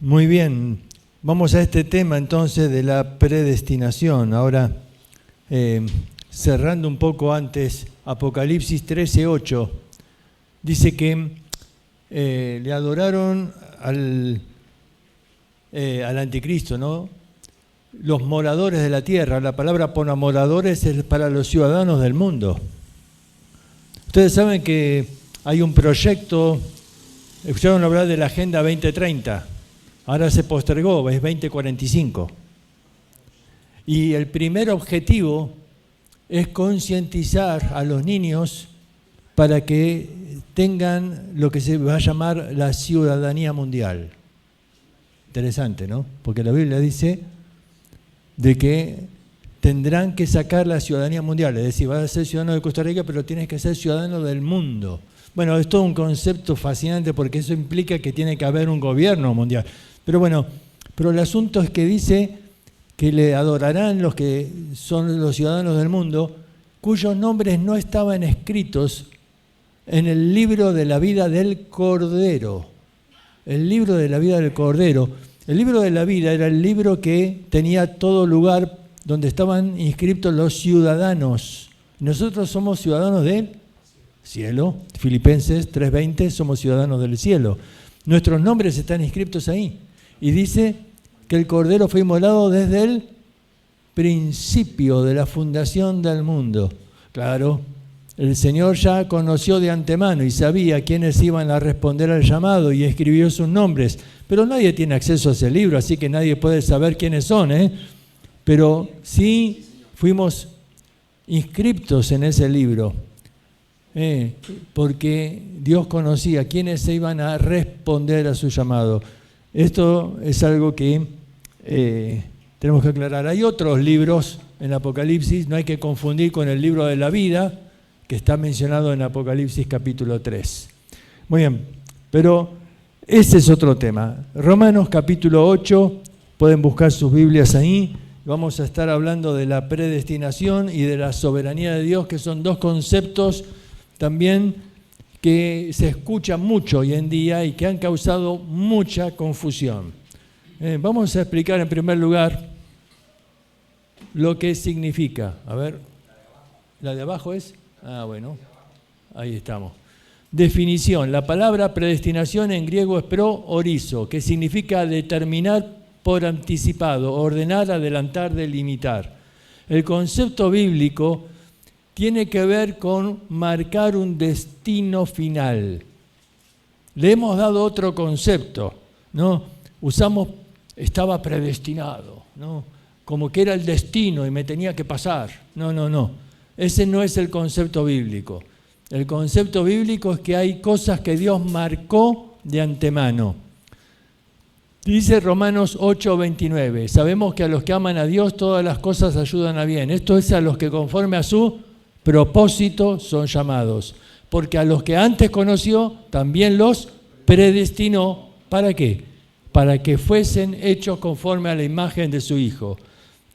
Muy bien, vamos a este tema entonces de la predestinación. Ahora, cerrando un poco antes, Apocalipsis 13:8, dice que le adoraron al anticristo, ¿no? Los moradores de la tierra. La palabra para moradores es para los ciudadanos del mundo. Ustedes saben que hay un proyecto, escucharon hablar de la Agenda 2030. Ahora se postergó, es 2045. Y el primer objetivo es concientizar a los niños para que tengan lo que se va a llamar la ciudadanía mundial. Interesante, ¿no? Porque la Biblia dice de que tendrán que sacar la ciudadanía mundial. Es decir, vas a ser ciudadano de Costa Rica, pero tienes que ser ciudadano del mundo. Bueno, es todo un concepto fascinante porque eso implica que tiene que haber un gobierno mundial. Pero bueno, pero el asunto es que dice que le adorarán los que son los ciudadanos del mundo, cuyos nombres no estaban escritos en el libro de la vida del Cordero. El libro de la vida del Cordero. El libro de la vida era el libro que tenía todo lugar donde estaban inscritos los ciudadanos. Nosotros somos ciudadanos del cielo. Filipenses 3:20, somos ciudadanos del cielo. Nuestros nombres están inscritos ahí. Y dice que el Cordero fue inmolado desde el principio de la fundación del mundo. Claro, el Señor ya conoció de antemano y sabía quiénes iban a responder al llamado y escribió sus nombres. Pero nadie tiene acceso a ese libro, así que nadie puede saber quiénes son, Pero sí fuimos inscriptos en ese libro, porque Dios conocía quiénes se iban a responder a su llamado. Esto es algo que tenemos que aclarar. Hay otros libros en Apocalipsis, no hay que confundir con el libro de la vida, que está mencionado en Apocalipsis capítulo 3. Muy bien, pero ese es otro tema. Romanos capítulo 8, pueden buscar sus Biblias ahí. Vamos a estar hablando de la predestinación y de la soberanía de Dios, que son dos conceptos también que se escuchan mucho hoy en día y que han causado mucha confusión. Vamos a explicar en primer lugar lo que significa. A ver, ¿la de abajo es? Bueno, ahí estamos. Definición. La palabra predestinación en griego es pro-orizo, que significa determinar por anticipado, ordenar, adelantar, delimitar. El concepto bíblico tiene que ver con marcar un destino final. Le hemos dado otro concepto, ¿no? Usamos, estaba predestinado, ¿no? Como que era el destino y me tenía que pasar. No. Ese no es el concepto bíblico. El concepto bíblico es que hay cosas que Dios marcó de antemano. Dice Romanos 8:29, sabemos que a los que aman a Dios todas las cosas ayudan a bien. Esto es a los que conforme a su propósito son llamados. Porque a los que antes conoció también los predestinó. ¿Para qué? Para que fuesen hechos conforme a la imagen de su Hijo.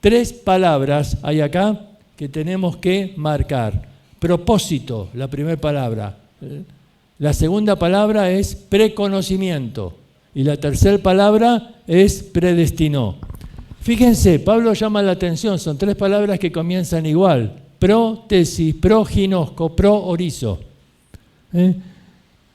3 palabras hay acá que tenemos que marcar. Propósito, la primera palabra. La segunda palabra es preconocimiento. Y la tercera palabra es predestinó. Fíjense, Pablo llama la atención, son 3 palabras que comienzan igual. Protesis, proginosco, pro-orizo.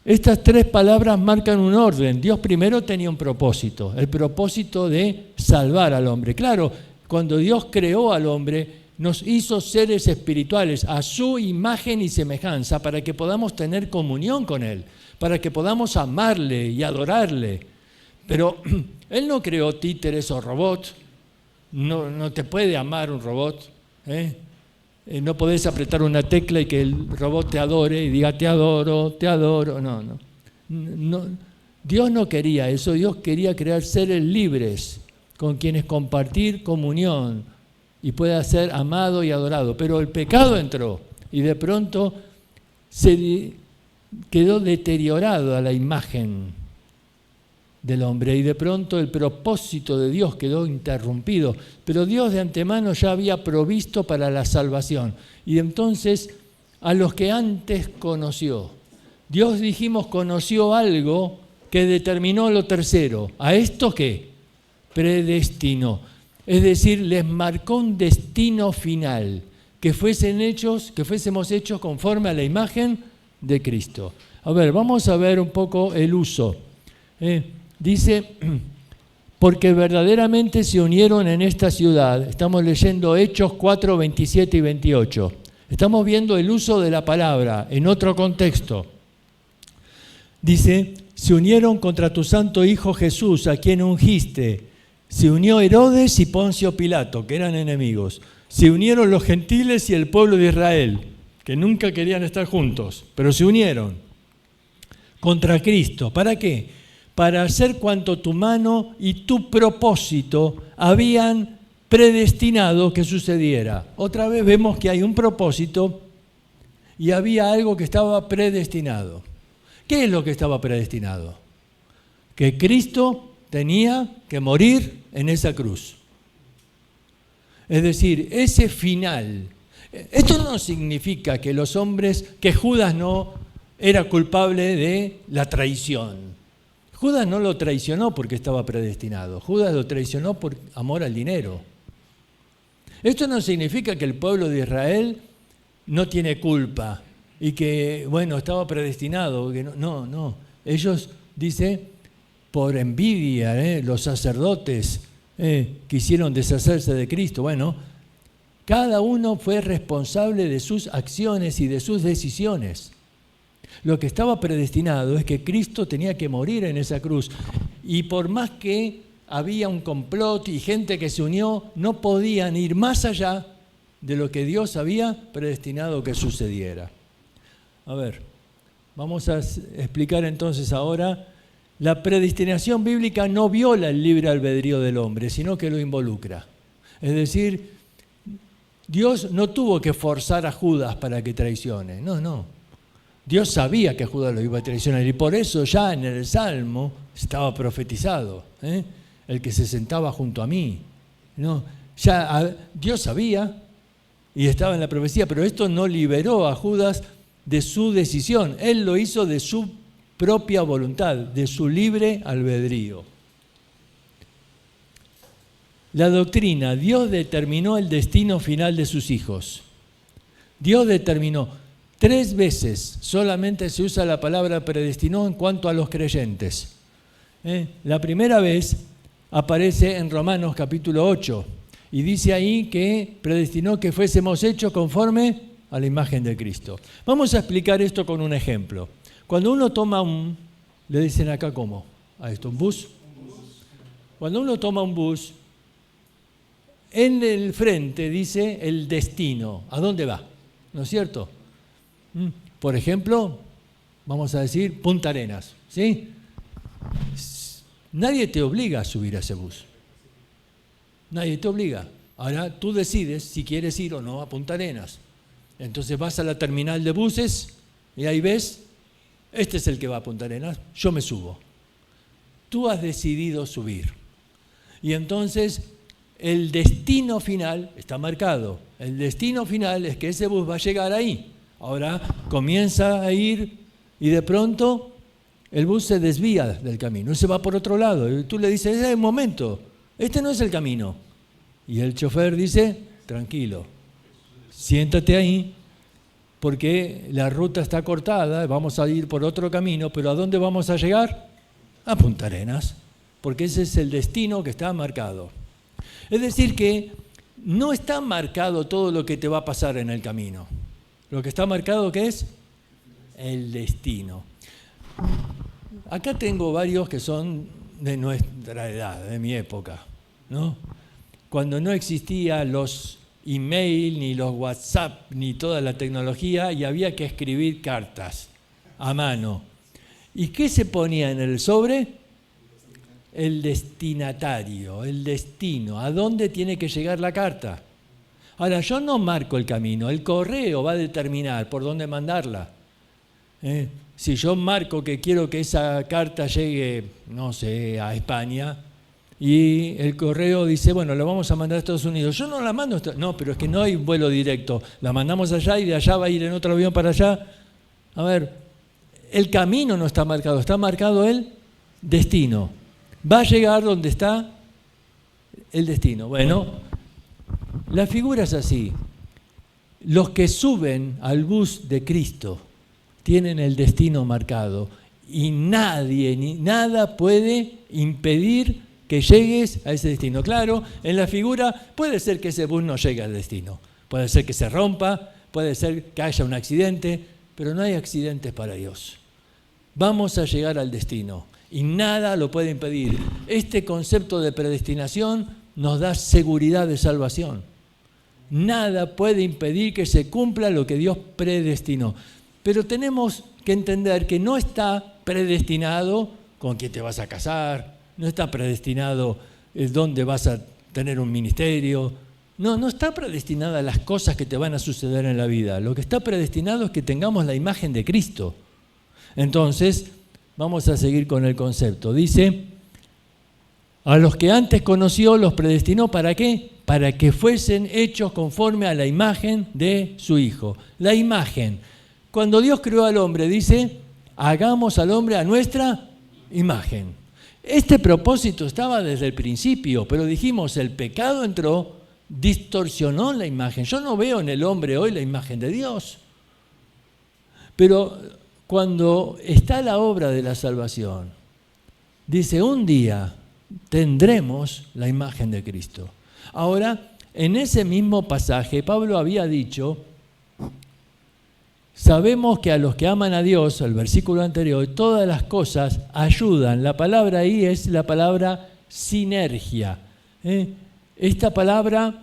Estas 3 palabras marcan un orden. Dios primero tenía un propósito, el propósito de salvar al hombre. Claro, cuando Dios creó al hombre, nos hizo seres espirituales a su imagen y semejanza para que podamos tener comunión con Él, para que podamos amarle y adorarle. Pero Él no creó títeres o robots. No te puede amar un robot. No podés apretar una tecla y que el robot te adore y diga te adoro. No. Dios no quería eso. Dios quería crear seres libres con quienes compartir comunión y pueda ser amado y adorado. Pero el pecado entró y de pronto se quedó deteriorado a la imagen del hombre y de pronto el propósito de Dios quedó interrumpido. Pero Dios de antemano ya había provisto para la salvación. Y entonces a los que antes conoció, Dios dijimos conoció algo que determinó lo tercero. ¿A esto qué? Predestinó. Es decir, les marcó un destino final, que fuésemos hechos conforme a la imagen de Cristo. A ver, vamos a ver un poco el uso. Dice, porque verdaderamente se unieron en esta ciudad. Estamos leyendo Hechos 4, 27 y 28. Estamos viendo el uso de la palabra en otro contexto. Dice, se unieron contra tu santo Hijo Jesús, a quien ungiste. Se unió Herodes y Poncio Pilato, que eran enemigos. Se unieron los gentiles y el pueblo de Israel, que nunca querían estar juntos, pero se unieron contra Cristo. ¿Para qué? Para hacer cuanto tu mano y tu propósito habían predestinado que sucediera. Otra vez vemos que hay un propósito y había algo que estaba predestinado. ¿Qué es lo que estaba predestinado? Que Cristo tenía que morir en esa cruz. Es decir, ese final. Esto no significa que los hombres, que Judas no era culpable de la traición. Judas no lo traicionó porque estaba predestinado. Judas lo traicionó por amor al dinero. Esto no significa que el pueblo de Israel no tiene culpa y que, bueno, estaba predestinado. Que no. Ellos, dice, por envidia, los sacerdotes quisieron deshacerse de Cristo. Bueno, cada uno fue responsable de sus acciones y de sus decisiones. Lo que estaba predestinado es que Cristo tenía que morir en esa cruz. Y por más que había un complot y gente que se unió, no podían ir más allá de lo que Dios había predestinado que sucediera. A ver, vamos a explicar entonces ahora. La predestinación bíblica no viola el libre albedrío del hombre, sino que lo involucra. Es decir, Dios no tuvo que forzar a Judas para que traicione. No. Dios sabía que Judas lo iba a traicionar y por eso ya en el Salmo estaba profetizado. El que se sentaba junto a mí. No, ya Dios sabía y estaba en la profecía, pero esto no liberó a Judas de su decisión. Él lo hizo de su propia voluntad, de su libre albedrío. La doctrina, Dios determinó el destino final de sus hijos. Dios determinó. 3 veces solamente se usa la palabra predestinó en cuanto a los creyentes. La primera vez aparece en Romanos capítulo 8 y dice ahí que predestinó que fuésemos hechos conforme a la imagen de Cristo. Vamos a explicar esto con un ejemplo. Cuando uno toma le dicen acá ¿cómo? A esto, ¿un bus? Cuando uno toma un bus, en el frente dice el destino, ¿a dónde va? ¿No es cierto? Por ejemplo, vamos a decir Punta Arenas, ¿sí? Nadie te obliga a subir a ese bus. Nadie te obliga. Ahora tú decides si quieres ir o no a Punta Arenas. Entonces vas a la terminal de buses y ahí ves, este es el que va a Punta Arenas, yo me subo. Tú has decidido subir. Y entonces el destino final está marcado. El destino final es que ese bus va a llegar ahí. Ahora comienza a ir y de pronto el bus se desvía del camino, se va por otro lado. Y tú le dices, un momento, este no es el camino. Y el chofer dice, tranquilo, siéntate ahí porque la ruta está cortada, vamos a ir por otro camino, pero ¿a dónde vamos a llegar? A Punta Arenas, porque ese es el destino que está marcado. Es decir que no está marcado todo lo que te va a pasar en el camino. Lo que está marcado, ¿qué es? El destino. Acá tengo varios que son de nuestra edad, de mi época, ¿no? Cuando no existía los email, ni los WhatsApp, ni toda la tecnología, y había que escribir cartas a mano. ¿Y qué se ponía en el sobre? El destinatario, el destino, a dónde tiene que llegar la carta. Ahora, yo no marco el camino, el correo va a determinar por dónde mandarla. Si yo marco que quiero que esa carta llegue, no sé, a España, y el correo dice, bueno, la vamos a mandar a Estados Unidos. Yo no la mando, no, pero es que no hay vuelo directo. La mandamos allá y de allá va a ir en otro avión para allá. A ver, el camino no está marcado, está marcado el destino. Va a llegar donde está el destino. Bueno, la figura es así. Los que suben al bus de Cristo tienen el destino marcado y nadie ni nada puede impedir que llegues a ese destino. Claro, en la figura puede ser que ese bus no llegue al destino, puede ser que se rompa, puede ser que haya un accidente, pero no hay accidentes para Dios. Vamos a llegar al destino y nada lo puede impedir. Este concepto de predestinación nos da seguridad de salvación. Nada puede impedir que se cumpla lo que Dios predestinó. Pero tenemos que entender que no está predestinado con quién te vas a casar, no está predestinado dónde vas a tener un ministerio. No está predestinada las cosas que te van a suceder en la vida. Lo que está predestinado es que tengamos la imagen de Cristo. Entonces, vamos a seguir con el concepto. Dice, a los que antes conoció los predestinó, ¿para qué? Para que fuesen hechos conforme a la imagen de su Hijo. La imagen. Cuando Dios creó al hombre, dice, hagamos al hombre a nuestra imagen. Este propósito estaba desde el principio, pero dijimos, el pecado entró, distorsionó la imagen. Yo no veo en el hombre hoy la imagen de Dios. Pero cuando está la obra de la salvación, dice, un día tendremos la imagen de Cristo. Ahora, en ese mismo pasaje, Pablo había dicho, sabemos que a los que aman a Dios, el versículo anterior, todas las cosas ayudan. La palabra ahí es la palabra sinergia. Esta palabra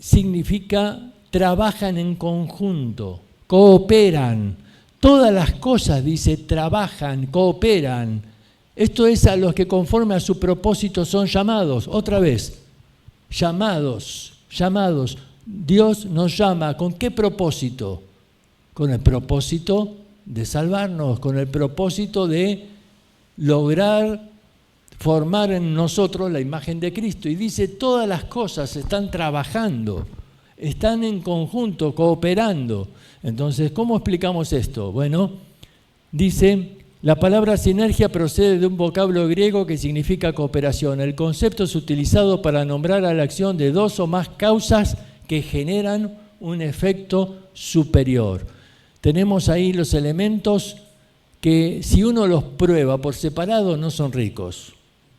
significa trabajan en conjunto, cooperan. Todas las cosas, dice, trabajan, cooperan. Esto es a los que conforme a su propósito son llamados. Otra vez, llamados. Dios nos llama. ¿Con qué propósito? Con el propósito de salvarnos, con el propósito de lograr formar en nosotros la imagen de Cristo. Y dice, todas las cosas están trabajando, están en conjunto, cooperando. Entonces, ¿cómo explicamos esto? Bueno, dice, la palabra sinergia procede de un vocablo griego que significa cooperación. El concepto es utilizado para nombrar a la acción de dos o más causas que generan un efecto superior. Tenemos ahí los elementos que si uno los prueba por separado no son ricos.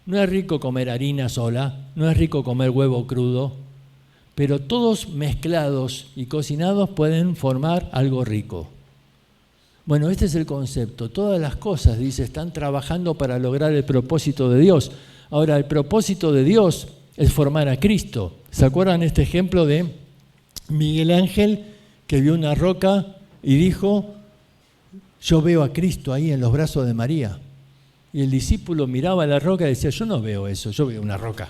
No es rico comer harina sola, no es rico comer huevo crudo, pero todos mezclados y cocinados pueden formar algo rico. Bueno, este es el concepto. Todas las cosas, dice, están trabajando para lograr el propósito de Dios. Ahora, el propósito de Dios es formar a Cristo. ¿Se acuerdan este ejemplo de Miguel Ángel que vio una roca y dijo, yo veo a Cristo ahí en los brazos de María? Y el discípulo miraba la roca y decía, yo no veo eso, yo veo una roca.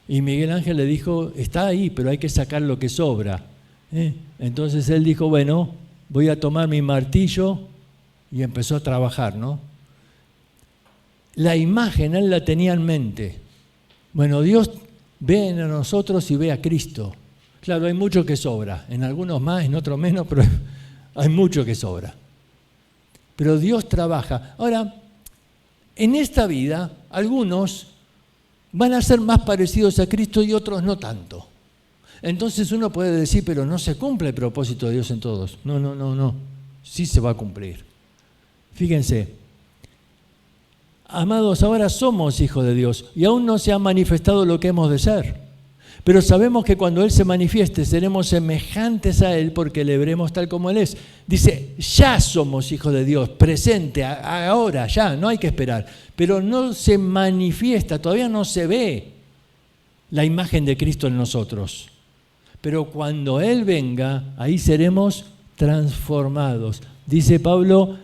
Y Miguel Ángel le dijo, está ahí, pero hay que sacar lo que sobra. Entonces él dijo, bueno, voy a tomar mi martillo y empezó a trabajar, ¿no? La imagen él la tenía en mente. Bueno, Dios ve en nosotros y ve a Cristo. Claro, hay mucho que sobra, en algunos más, en otros menos, pero hay mucho que sobra. Pero Dios trabaja. Ahora, en esta vida, algunos van a ser más parecidos a Cristo y otros no tanto. Entonces uno puede decir, pero no se cumple el propósito de Dios en todos. No. Sí se va a cumplir. Fíjense, amados, ahora somos hijos de Dios y aún no se ha manifestado lo que hemos de ser. Pero sabemos que cuando Él se manifieste seremos semejantes a Él porque le veremos tal como Él es. Dice, ya somos hijos de Dios, presente, ahora, ya, no hay que esperar. Pero no se manifiesta, todavía no se ve la imagen de Cristo en nosotros. Pero cuando Él venga, ahí seremos transformados. Dice Pablo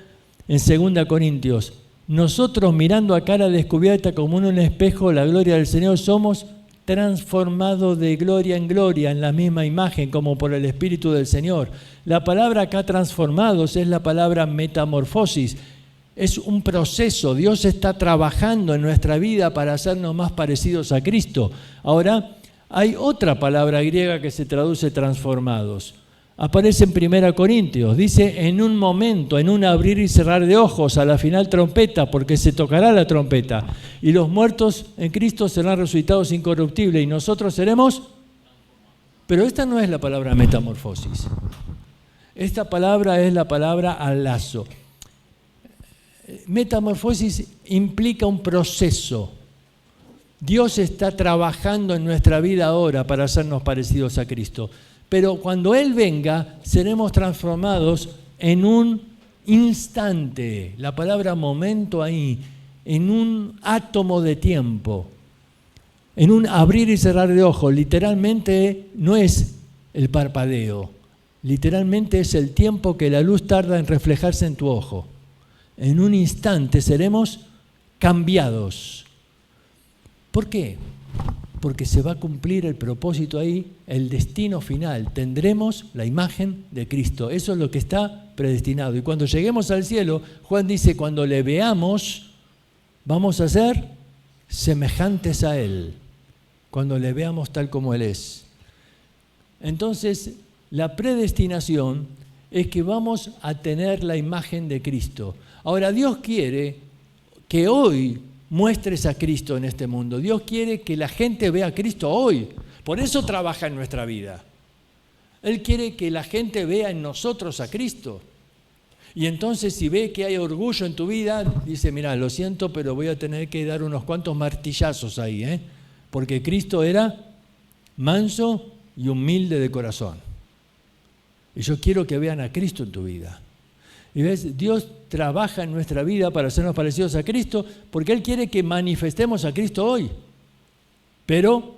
en 2 Corintios, nosotros mirando a cara descubierta como en un espejo la gloria del Señor somos transformados de gloria en gloria en la misma imagen como por el Espíritu del Señor. La palabra acá transformados es la palabra metamorfosis. Es un proceso. Dios está trabajando en nuestra vida para hacernos más parecidos a Cristo. Ahora, hay otra palabra griega que se traduce transformados. aparece en 1 Corintios. Dice, en un momento, en un abrir y cerrar de ojos, a la final trompeta, porque se tocará la trompeta. Y los muertos en Cristo serán resucitados incorruptibles y nosotros seremos... Pero esta no es la palabra metamorfosis. Esta palabra es la palabra alazo. Metamorfosis implica un proceso. Dios está trabajando en nuestra vida ahora para hacernos parecidos a Cristo. Pero cuando Él venga, seremos transformados en un instante. La palabra momento ahí, en un átomo de tiempo. En un abrir y cerrar de ojos. Literalmente no es el parpadeo. Literalmente es el tiempo que la luz tarda en reflejarse en tu ojo. En un instante seremos cambiados. ¿Por qué? Porque se va a cumplir el propósito ahí, el destino final. Tendremos la imagen de Cristo. Eso es lo que está predestinado. Y cuando lleguemos al cielo, Juan dice, cuando le veamos, vamos a ser semejantes a Él. Cuando le veamos tal como Él es. Entonces, la predestinación es que vamos a tener la imagen de Cristo. Ahora, Dios quiere que hoy muestres a Cristo en este mundo. Dios quiere que la gente vea a Cristo hoy. Por eso trabaja en nuestra vida. Él quiere que la gente vea en nosotros a Cristo. Y entonces si ve que hay orgullo en tu vida, dice, mira, lo siento, pero voy a tener que dar unos cuantos martillazos ahí, porque Cristo era manso y humilde de corazón. Y yo quiero que vean a Cristo en tu vida. Y ves, Dios trabaja en nuestra vida para hacernos parecidos a Cristo, porque Él quiere que manifestemos a Cristo hoy. Pero,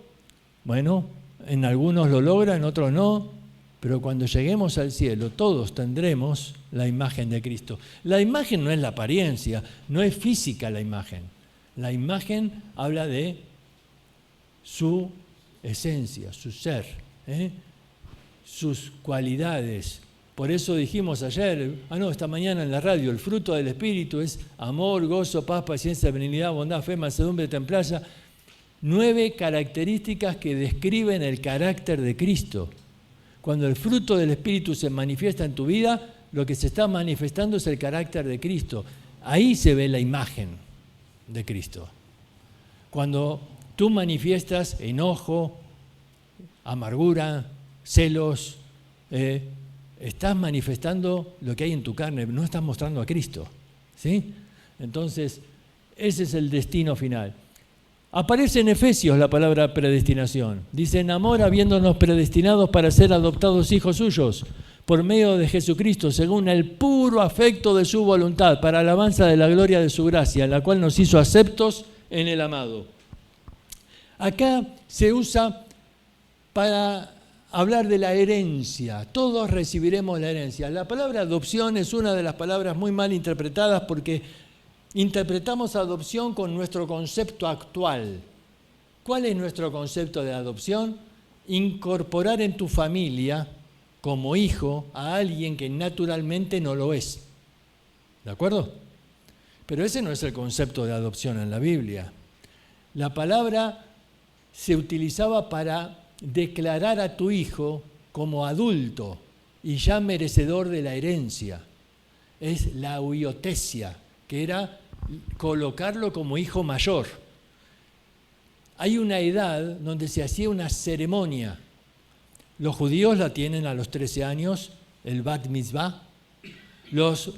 bueno, en algunos lo logran, en otros no, pero cuando lleguemos al cielo, todos tendremos la imagen de Cristo. La imagen no es la apariencia, no es física la imagen. La imagen habla de su esencia, su ser, sus cualidades. Por eso dijimos ayer, esta mañana en la radio, el fruto del Espíritu es amor, gozo, paz, paciencia, benignidad, bondad, fe, mansedumbre, templanza. 9 características que describen el carácter de Cristo. Cuando el fruto del Espíritu se manifiesta en tu vida, lo que se está manifestando es el carácter de Cristo. Ahí se ve la imagen de Cristo. Cuando tú manifiestas enojo, amargura, celos, estás manifestando lo que hay en tu carne, no estás mostrando a Cristo, ¿sí? Entonces, ese es el destino final. Aparece en Efesios la palabra predestinación. Dice, en amor habiéndonos predestinados para ser adoptados hijos suyos, por medio de Jesucristo, según el puro afecto de su voluntad, para alabanza de la gloria de su gracia, la cual nos hizo aceptos en el amado. Acá se usa para hablar de la herencia. Todos recibiremos la herencia. La palabra adopción es una de las palabras muy mal interpretadas porque interpretamos adopción con nuestro concepto actual. ¿Cuál es nuestro concepto de adopción? Incorporar en tu familia como hijo a alguien que naturalmente no lo es. ¿De acuerdo? Pero ese no es el concepto de adopción en la Biblia. La palabra se utilizaba para declarar a tu hijo como adulto y ya merecedor de la herencia. Es la huiotesia, que era colocarlo como hijo mayor. Hay una edad donde se hacía una ceremonia. Los judíos la tienen a los 13 años, el Bat Mitzvah. Los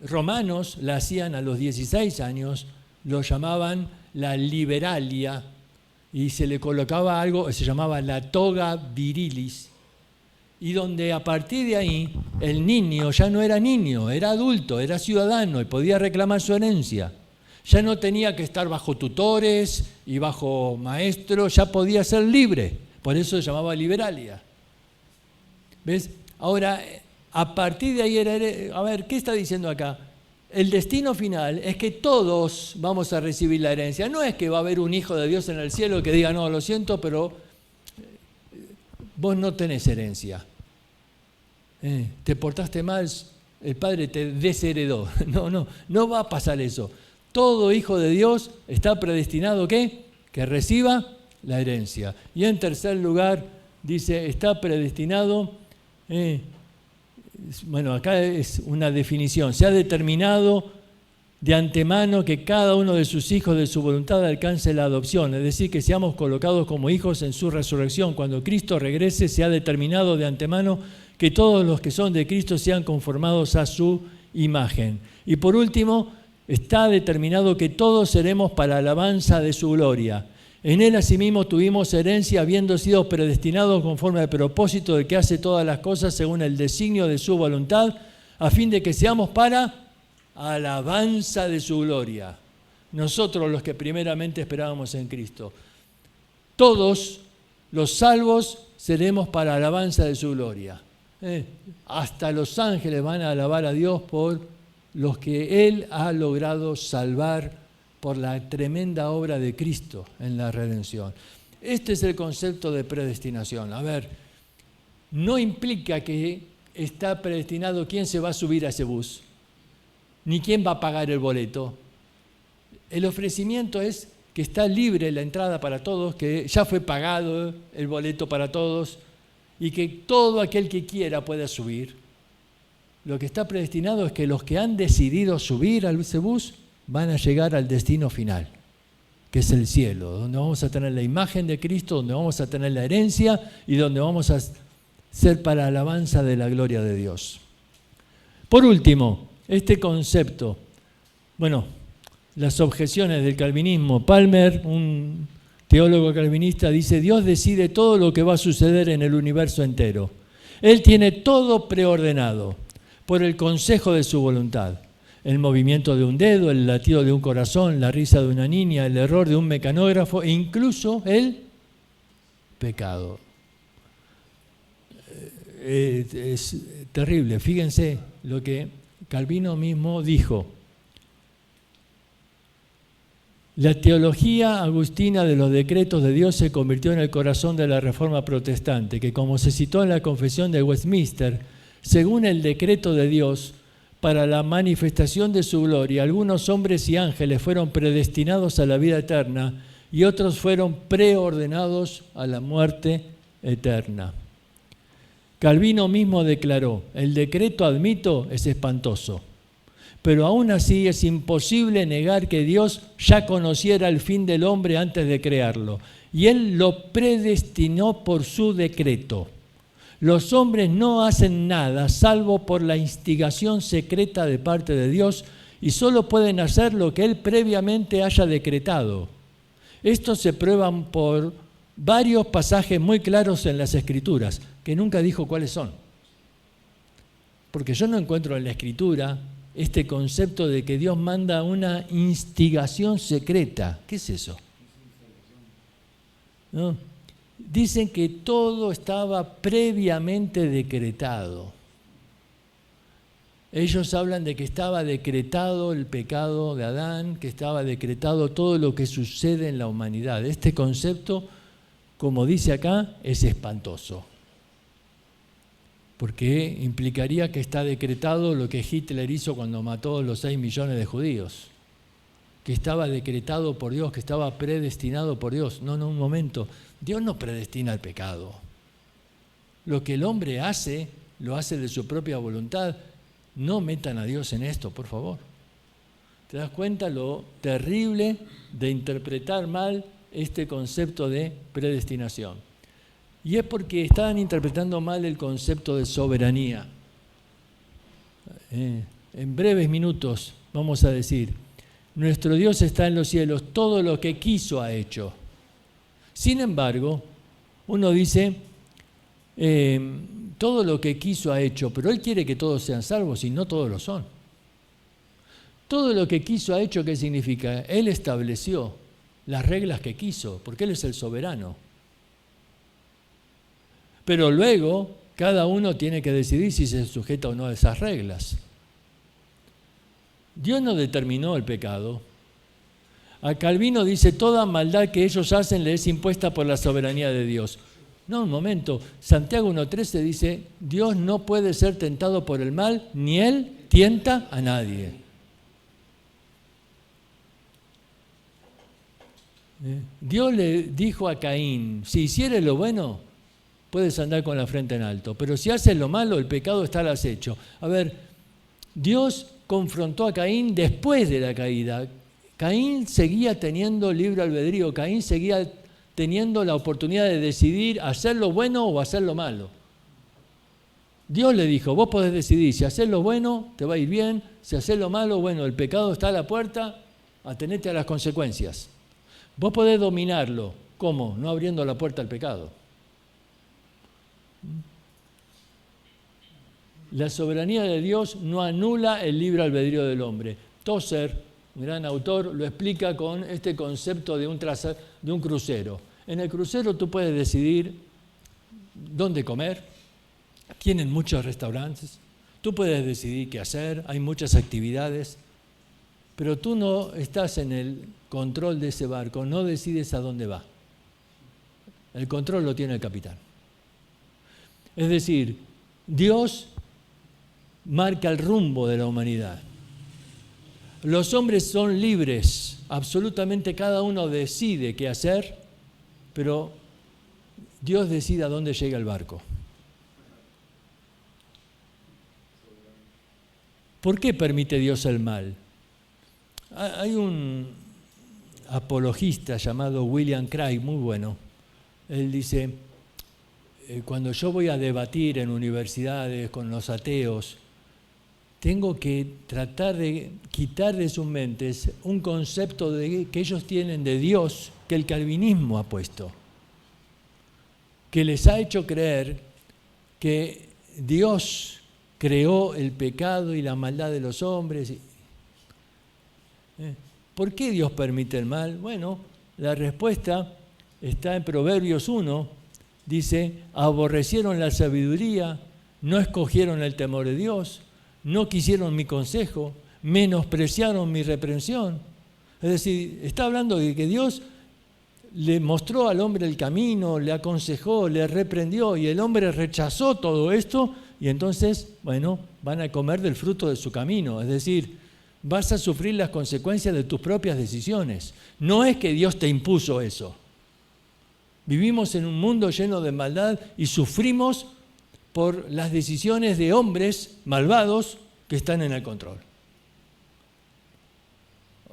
romanos la hacían a los 16 años, lo llamaban la liberalia, y se le colocaba algo, se llamaba la toga virilis, y donde a partir de ahí el niño ya no era niño, era adulto, era ciudadano y podía reclamar su herencia. Ya no tenía que estar bajo tutores y bajo maestros, ya podía ser libre, por eso se llamaba liberalia. ¿Ves? Ahora, a partir de ahí a ver, ¿qué está diciendo acá? El destino final es que todos vamos a recibir la herencia. No es que va a haber un hijo de Dios en el cielo que diga, no, lo siento, pero vos no tenés herencia. Te portaste mal, el Padre te desheredó. No va a pasar eso. Todo hijo de Dios está predestinado, ¿qué? Que reciba la herencia. Y en tercer lugar, dice, está predestinado Bueno, acá es una definición. Se ha determinado de antemano que cada uno de sus hijos de su voluntad alcance la adopción, es decir, que seamos colocados como hijos en su resurrección. Cuando Cristo regrese, se ha determinado de antemano que todos los que son de Cristo sean conformados a su imagen. Y por último, está determinado que todos seremos para alabanza de su gloria. En Él asimismo tuvimos herencia, habiendo sido predestinados conforme al propósito de que hace todas las cosas según el designio de su voluntad, a fin de que seamos para alabanza de su gloria. Nosotros los que primeramente esperábamos en Cristo. Todos los salvos seremos para alabanza de su gloria. Hasta los ángeles van a alabar a Dios por los que Él ha logrado salvar por la tremenda obra de Cristo en la redención. Este es el concepto de predestinación. A ver, no implica que está predestinado quién se va a subir a ese bus, ni quién va a pagar el boleto. El ofrecimiento es que está libre la entrada para todos, que ya fue pagado el boleto para todos y que todo aquel que quiera pueda subir. Lo que está predestinado es que los que han decidido subir a ese bus van a llegar al destino final, que es el cielo, donde vamos a tener la imagen de Cristo, donde vamos a tener la herencia y donde vamos a ser para alabanza de la gloria de Dios. Por último, este concepto, bueno, las objeciones del calvinismo. Palmer, un teólogo calvinista, dice: Dios decide todo lo que va a suceder en el universo entero. Él tiene todo preordenado por el consejo de su voluntad. El movimiento de un dedo, el latido de un corazón, la risa de una niña, el error de un mecanógrafo e incluso el pecado. Es terrible. Fíjense lo que Calvino mismo dijo. La teología agustina de los decretos de Dios se convirtió en el corazón de la Reforma protestante, que, como se citó en la Confesión de Westminster, según el decreto de Dios, para la manifestación de su gloria, algunos hombres y ángeles fueron predestinados a la vida eterna y otros fueron preordenados a la muerte eterna. Calvino mismo declaró: el decreto, admito, es espantoso, pero aún así es imposible negar que Dios ya conociera el fin del hombre antes de crearlo, y Él lo predestinó por su decreto. Los hombres no hacen nada salvo por la instigación secreta de parte de Dios y solo pueden hacer lo que Él previamente haya decretado. Esto se prueba por varios pasajes muy claros en las Escrituras, que nunca dijo cuáles son. Porque yo no encuentro en la Escritura este concepto de que Dios manda una instigación secreta. ¿Qué es eso? ¿No? Dicen que todo estaba previamente decretado. Ellos hablan de que estaba decretado el pecado de Adán, que estaba decretado todo lo que sucede en la humanidad. Este concepto, como dice acá, es espantoso, porque implicaría que está decretado lo que Hitler hizo cuando mató a los 6 millones de judíos, que estaba decretado por Dios, que estaba predestinado por Dios. No, un momento. Dios no predestina el pecado. Lo que el hombre hace, lo hace de su propia voluntad. No metan a Dios en esto, por favor. ¿Te das cuenta lo terrible de interpretar mal este concepto de predestinación? Y es porque están interpretando mal el concepto de soberanía. En breves minutos vamos a decir: nuestro Dios está en los cielos, todo lo que quiso ha hecho. Sin embargo, uno dice, todo lo que quiso ha hecho, pero Él quiere que todos sean salvos y no todos lo son. Todo lo que quiso ha hecho, ¿qué significa? Él estableció las reglas que quiso, porque Él es el soberano. Pero luego, cada uno tiene que decidir si se sujeta o no a esas reglas. Dios no determinó el pecado. A Calvino dice: toda maldad que ellos hacen le es impuesta por la soberanía de Dios. No, un momento. Santiago 1:13 dice: Dios no puede ser tentado por el mal, ni Él tienta a nadie. Dios le dijo a Caín: si hicieres lo bueno, puedes andar con la frente en alto. Pero si haces lo malo, el pecado está al acecho. A ver, Dios confrontó a Caín después de la caída. Caín seguía teniendo libre albedrío, Caín seguía teniendo la oportunidad de decidir hacer lo bueno o hacer lo malo. Dios le dijo, vos podés decidir, si haces lo bueno, te va a ir bien, si haces lo malo, bueno, el pecado está a la puerta, atenete a las consecuencias. Vos podés dominarlo. ¿Cómo? No abriendo la puerta al pecado. La soberanía de Dios no anula el libre albedrío del hombre. Tozer, un gran autor, lo explica con este concepto de un crucero. En el crucero tú puedes decidir dónde comer, tienen muchos restaurantes, tú puedes decidir qué hacer, hay muchas actividades, pero tú no estás en el control de ese barco, no decides a dónde va. El control lo tiene el capitán. Es decir, Dios marca el rumbo de la humanidad. Los hombres son libres, absolutamente cada uno decide qué hacer, pero Dios decide a dónde llega el barco. ¿Por qué permite Dios el mal? Hay un apologista llamado William Craig, muy bueno. Él dice, cuando yo voy a debatir en universidades con los ateos, tengo que tratar de quitar de sus mentes un concepto que ellos tienen de Dios que el calvinismo ha puesto, que les ha hecho creer que Dios creó el pecado y la maldad de los hombres. ¿Por qué Dios permite el mal? Bueno, la respuesta está en Proverbios 1, dice, aborrecieron la sabiduría, no escogieron el temor de Dios, no quisieron mi consejo, menospreciaron mi reprensión. Es decir, está hablando de que Dios le mostró al hombre el camino, le aconsejó, le reprendió y el hombre rechazó todo esto y entonces, bueno, van a comer del fruto de su camino. Es decir, vas a sufrir las consecuencias de tus propias decisiones. No es que Dios te impuso eso. Vivimos en un mundo lleno de maldad y sufrimos por las decisiones de hombres malvados que están en el control.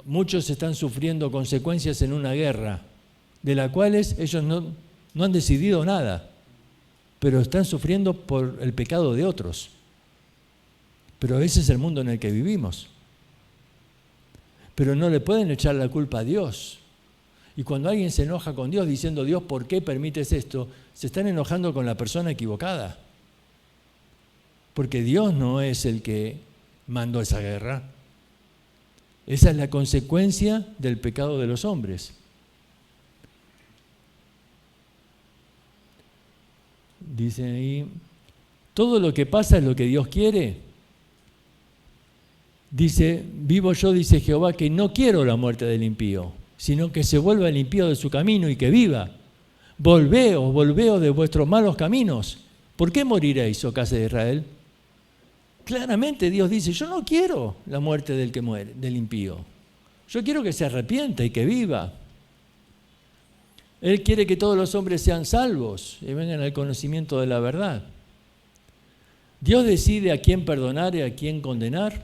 Muchos están sufriendo consecuencias en una guerra, de las cuales ellos no han decidido nada, pero están sufriendo por el pecado de otros. Pero ese es el mundo en el que vivimos. Pero no le pueden echar la culpa a Dios. Y cuando alguien se enoja con Dios diciendo, Dios, ¿por qué permites esto?, se están enojando con la persona equivocada. Porque Dios no es el que mandó esa guerra. Esa es la consecuencia del pecado de los hombres. Dice ahí, todo lo que pasa es lo que Dios quiere. Dice, vivo yo, dice Jehová, que no quiero la muerte del impío, sino que se vuelva el impío de su camino y que viva. Volveos de vuestros malos caminos. ¿Por qué moriréis, oh casa de Israel? Claramente Dios dice, yo no quiero la muerte del que muere, del impío. Yo quiero que se arrepienta y que viva. Él quiere que todos los hombres sean salvos y vengan al conocimiento de la verdad. Dios decide a quién perdonar y a quién condenar.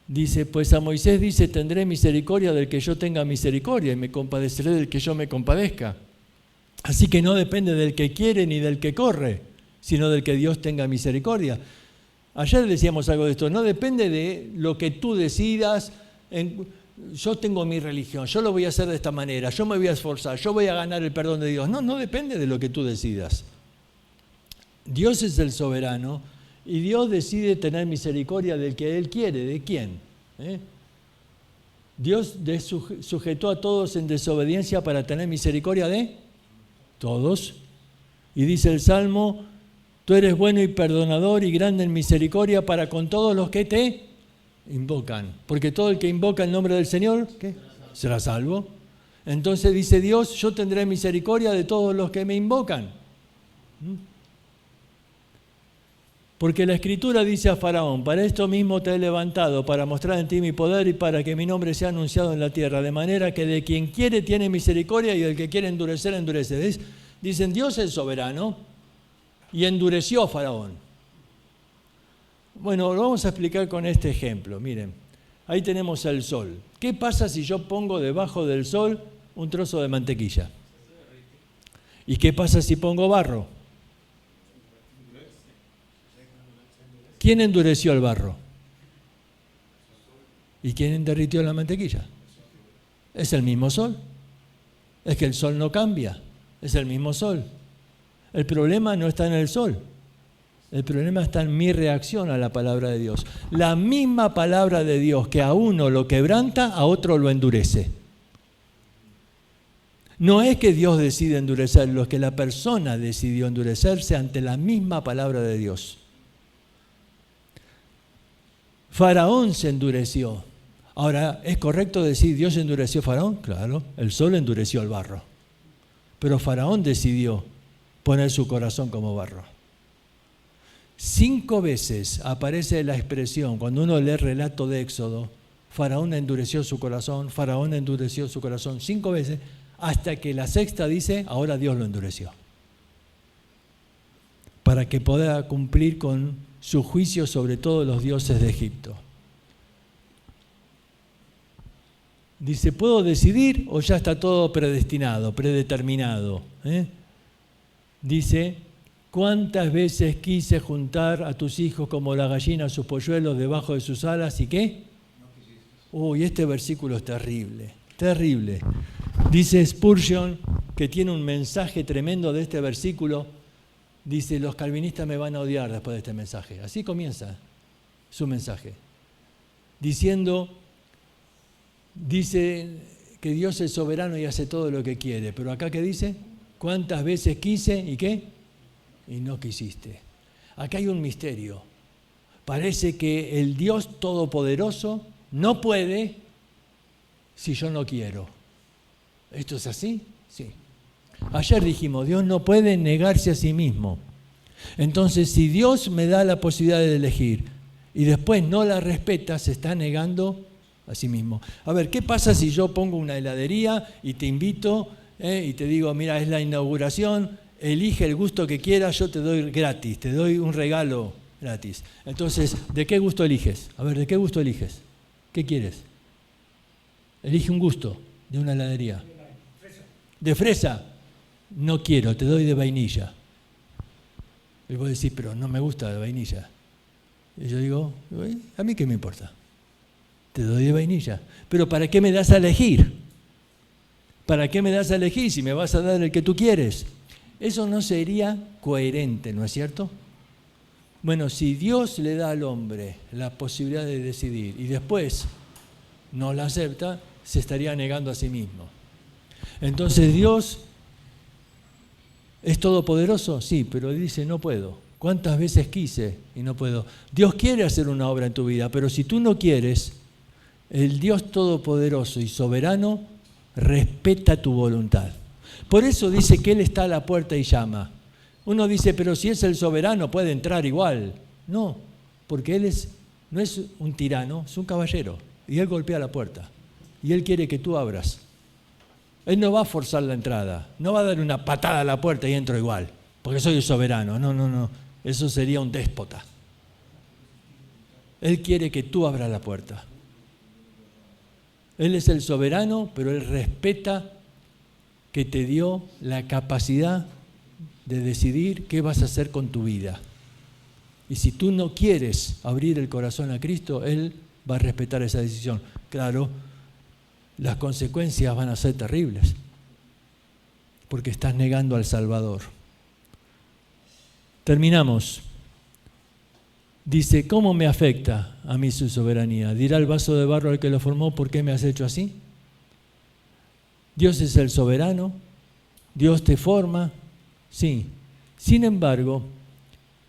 Dice, pues a Moisés dice, tendré misericordia del que yo tenga misericordia y me compadeceré del que yo me compadezca. Así que no depende del que quiere ni del que corre, sino del que Dios tenga misericordia. Ayer decíamos algo de esto, no depende de lo que tú decidas, yo tengo mi religión, yo lo voy a hacer de esta manera, yo me voy a esforzar, yo voy a ganar el perdón de Dios. No depende de lo que tú decidas. Dios es el soberano y Dios decide tener misericordia del que Él quiere. ¿De quién? Dios sujetó a todos en desobediencia para tener misericordia de todos. Y dice el Salmo, tú eres bueno y perdonador y grande en misericordia para con todos los que te invocan. Porque todo el que invoca el nombre del Señor, ¿qué? Será salvo. Entonces dice Dios, yo tendré misericordia de todos los que me invocan. Porque la Escritura dice a Faraón: para esto mismo te he levantado, para mostrar en ti mi poder y para que mi nombre sea anunciado en la tierra, de manera que de quien quiere tiene misericordia y del que quiere endurecer, endurece. ¿Ves? Dicen, Dios es soberano y endureció a Faraón. Bueno, lo vamos a explicar con este ejemplo. Miren, ahí tenemos el sol. ¿Qué pasa si yo pongo debajo del sol un trozo de mantequilla? ¿Y qué pasa si pongo barro? ¿Quién endureció el barro? ¿Y quién derritió la mantequilla? Es el mismo sol. Es que el sol no cambia. Es el mismo sol. El problema no está en el sol. El problema está en mi reacción a la palabra de Dios. La misma palabra de Dios que a uno lo quebranta, a otro lo endurece. No es que Dios decide endurecerlo, es que la persona decidió endurecerse ante la misma palabra de Dios. Faraón se endureció. Ahora, ¿es correcto decir Dios endureció a Faraón? Claro, el sol endureció el barro. Pero Faraón decidió poner su corazón como barro. 5 veces aparece la expresión, cuando uno lee el relato de Éxodo, Faraón endureció su corazón, Faraón endureció su corazón 5 veces, hasta que la 6ª dice, ahora Dios lo endureció. Para que pueda cumplir con su juicio sobre todos los dioses de Egipto. Dice, ¿puedo decidir o ya está todo predestinado, predeterminado? Dice, ¿cuántas veces quise juntar a tus hijos como la gallina a sus polluelos debajo de sus alas? ¿Y qué? Uy, este versículo es terrible, terrible. Dice Spurgeon, que tiene un mensaje tremendo de este versículo. Dice, los calvinistas me van a odiar después de este mensaje. Así comienza su mensaje. Dice que Dios es soberano y hace todo lo que quiere. Pero acá, ¿qué dice? ¿Cuántas veces quise y qué? Y no quisiste. Acá hay un misterio. Parece que el Dios Todopoderoso no puede si yo no quiero. ¿Esto es así? Sí. Ayer dijimos, Dios no puede negarse a sí mismo. Entonces, si Dios me da la posibilidad de elegir y después no la respeta, se está negando a sí mismo. A ver, ¿qué pasa si yo pongo una heladería y te invito y te digo, mira, es la inauguración, elige el gusto que quieras, yo te doy gratis, te doy un regalo gratis? Entonces, ¿de qué gusto eliges? A ver, ¿de qué gusto eliges? ¿Qué quieres? Elige un gusto de una heladería. ¿De fresa? No quiero, te doy de vainilla. Y vos decís, pero no me gusta de vainilla. Y yo digo, ¿a mí qué me importa? Te doy de vainilla. Pero ¿para qué me das a elegir? ¿Para qué me das a elegir si me vas a dar el que tú quieres? Eso no sería coherente, ¿no es cierto? Bueno, si Dios le da al hombre la posibilidad de decidir y después no la acepta, se estaría negando a sí mismo. Entonces Dios ¿es todopoderoso? Sí, pero dice no puedo. ¿Cuántas veces quise y no puedo? Dios quiere hacer una obra en tu vida, pero si tú no quieres, el Dios todopoderoso y soberano respeta tu voluntad. Por eso dice que Él está a la puerta y llama. Uno dice, pero si es el soberano puede entrar igual. No, porque Él no es un tirano, es un caballero. Y Él golpea la puerta. Y Él quiere que tú abras. Él no va a forzar la entrada, no va a dar una patada a la puerta y entro igual, porque soy el soberano. No, eso sería un déspota. Él quiere que tú abras la puerta. Él es el soberano, pero Él respeta que te dio la capacidad de decidir qué vas a hacer con tu vida. Y si tú no quieres abrir el corazón a Cristo, Él va a respetar esa decisión. Claro, las consecuencias van a ser terribles, porque estás negando al Salvador. Terminamos. Dice, ¿cómo me afecta a mí su soberanía? Dirá el vaso de barro al que lo formó, ¿por qué me has hecho así? Dios es el soberano, Dios te forma, sí. Sin embargo,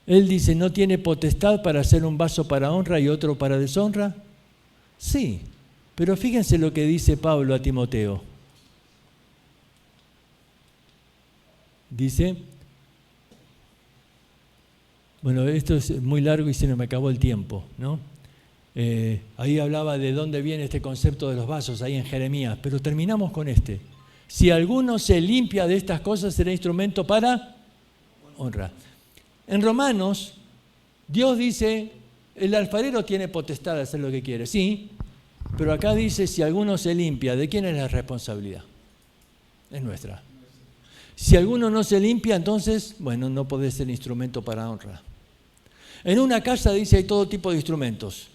Él dice, ¿no tiene potestad para hacer un vaso para honra y otro para deshonra? Sí, pero fíjense lo que dice Pablo a Timoteo. Dice, Bueno, esto es muy largo y se me acabó el tiempo, ¿no? Ahí hablaba de dónde viene este concepto de los vasos, ahí en Jeremías, pero terminamos con este. Si alguno se limpia de estas cosas, será instrumento para honra. En Romanos, Dios dice, el alfarero tiene potestad de hacer lo que quiere, sí, pero acá dice, si alguno se limpia, ¿de quién es la responsabilidad? Es nuestra. Si alguno no se limpia, entonces, bueno, no puede ser instrumento para honra. En una casa, dice, hay todo tipo de instrumentos.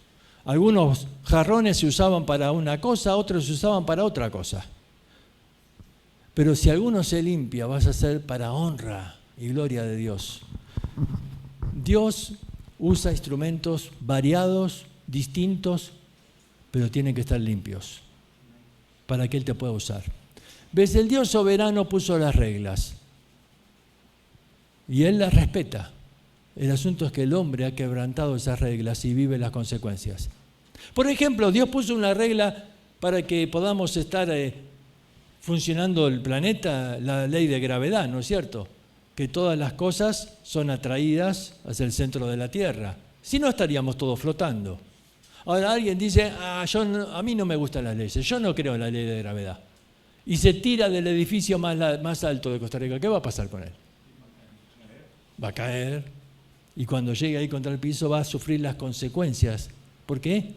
Algunos jarrones se usaban para una cosa, otros se usaban para otra cosa. Pero si alguno se limpia, vas a ser para honra y gloria de Dios. Dios usa instrumentos variados, distintos, pero tienen que estar limpios para que Él te pueda usar. ¿Ves? El Dios soberano puso las reglas y Él las respeta. El asunto es que el hombre ha quebrantado esas reglas y vive las consecuencias. Por ejemplo, Dios puso una regla para que podamos estar funcionando el planeta, la ley de gravedad, ¿no es cierto? Que todas las cosas son atraídas hacia el centro de la Tierra. Si no, estaríamos todos flotando. Ahora alguien dice, a mí no me gustan las leyes, yo no creo en la ley de gravedad. Y se tira del edificio más alto de Costa Rica. ¿Qué va a pasar con él? Va a caer. Y cuando llegue ahí contra el piso va a sufrir las consecuencias. ¿Por qué?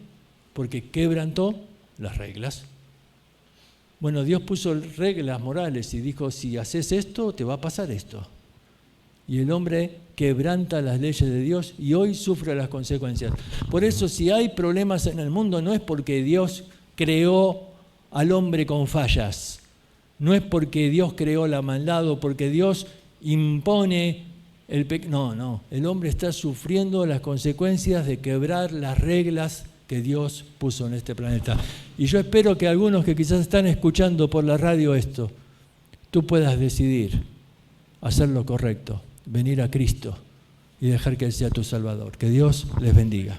Porque quebrantó las reglas. Bueno, Dios puso reglas morales y dijo, si haces esto, te va a pasar esto. Y el hombre quebranta las leyes de Dios y hoy sufre las consecuencias. Por eso, si hay problemas en el mundo, no es porque Dios creó al hombre con fallas. No es porque Dios creó la maldad o porque Dios impone el pecado. No. El hombre está sufriendo las consecuencias de quebrar las reglas que Dios puso en este planeta. Y yo espero que algunos que quizás están escuchando por la radio esto, tú puedas decidir hacer lo correcto, venir a Cristo y dejar que Él sea tu Salvador. Que Dios les bendiga.